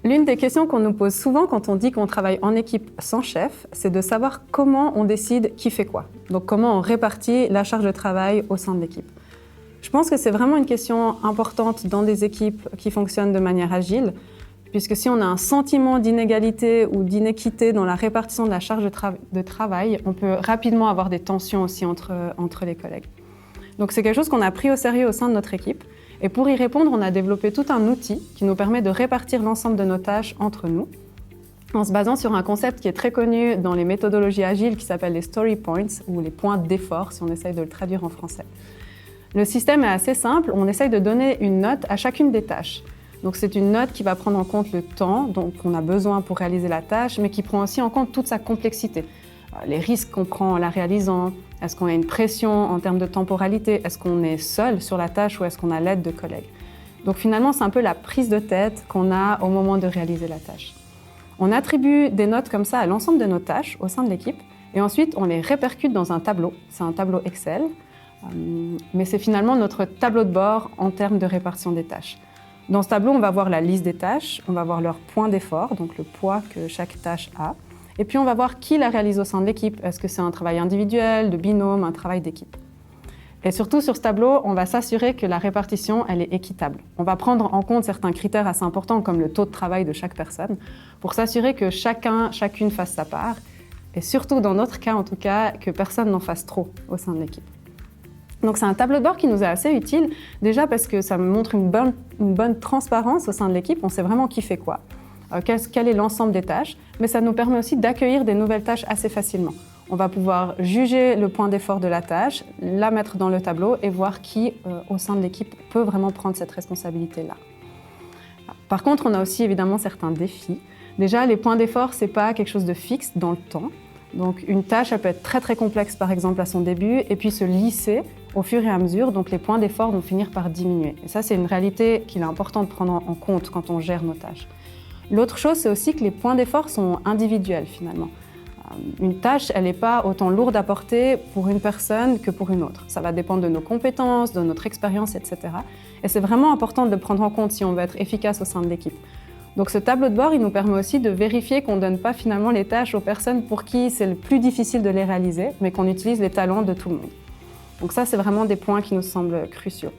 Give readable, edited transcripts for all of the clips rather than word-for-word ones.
L'une des questions qu'on nous pose souvent quand on dit qu'on travaille en équipe sans chef, c'est de savoir comment on décide qui fait quoi. Donc comment on répartit la charge de travail au sein de l'équipe. Je pense que c'est vraiment une question importante dans des équipes qui fonctionnent de manière agile, puisque si on a un sentiment d'inégalité ou d'inéquité dans la répartition de la charge de travail, on peut rapidement avoir des tensions aussi entre les collègues. Donc c'est quelque chose qu'on a pris au sérieux au sein de notre équipe. Et pour y répondre, on a développé tout un outil qui nous permet de répartir l'ensemble de nos tâches entre nous, en se basant sur un concept qui est très connu dans les méthodologies agiles qui s'appelle les story points, ou les points d'effort, si on essaye de le traduire en français. Le système est assez simple, on essaye de donner une note à chacune des tâches. Donc c'est une note qui va prendre en compte le temps dont on a besoin pour réaliser la tâche, mais qui prend aussi en compte toute sa complexité. Les risques qu'on prend en la réalisant, est-ce qu'on a une pression en termes de temporalité, est-ce qu'on est seul sur la tâche ou est-ce qu'on a l'aide de collègues. Donc finalement, c'est un peu la prise de tête qu'on a au moment de réaliser la tâche. On attribue des notes comme ça à l'ensemble de nos tâches au sein de l'équipe et ensuite on les répercute dans un tableau. C'est un tableau Excel, mais c'est finalement notre tableau de bord en termes de répartition des tâches. Dans ce tableau, on va voir la liste des tâches, on va voir leur point d'effort, donc le poids que chaque tâche a. Et puis on va voir qui la réalise au sein de l'équipe. Est-ce que c'est un travail individuel, de binôme, un travail d'équipe? Et surtout sur ce tableau, on va s'assurer que la répartition elle est équitable. On va prendre en compte certains critères assez importants comme le taux de travail de chaque personne pour s'assurer que chacune fasse sa part et surtout dans notre cas en tout cas, que personne n'en fasse trop au sein de l'équipe. Donc c'est un tableau de bord qui nous est assez utile, déjà parce que ça montre une bonne transparence au sein de l'équipe, on sait vraiment qui fait quoi. Quel est l'ensemble des tâches, mais ça nous permet aussi d'accueillir des nouvelles tâches assez facilement. On va pouvoir juger le point d'effort de la tâche, la mettre dans le tableau et voir qui, au sein de l'équipe, peut vraiment prendre cette responsabilité-là. Par contre, on a aussi évidemment certains défis. Déjà, les points d'effort, ce n'est pas quelque chose de fixe dans le temps. Donc une tâche, elle peut être très très complexe par exemple à son début et puis se lisser au fur et à mesure, donc les points d'effort vont finir par diminuer. Et ça, c'est une réalité qu'il est important de prendre en compte quand on gère nos tâches. L'autre chose, c'est aussi que les points d'effort sont individuels finalement. Une tâche, elle n'est pas autant lourde à porter pour une personne que pour une autre. Ça va dépendre de nos compétences, de notre expérience, etc. Et c'est vraiment important de le prendre en compte si on veut être efficace au sein de l'équipe. Donc ce tableau de bord, il nous permet aussi de vérifier qu'on ne donne pas finalement les tâches aux personnes pour qui c'est le plus difficile de les réaliser, mais qu'on utilise les talents de tout le monde. Donc ça, c'est vraiment des points qui nous semblent cruciaux.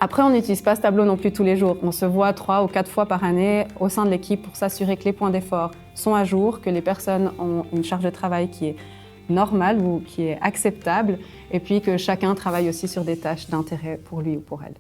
Après, on n'utilise pas ce tableau non plus tous les jours. On se voit 3 ou 4 fois par année au sein de l'équipe pour s'assurer que les points d'effort sont à jour, que les personnes ont une charge de travail qui est normale ou qui est acceptable, et puis que chacun travaille aussi sur des tâches d'intérêt pour lui ou pour elle.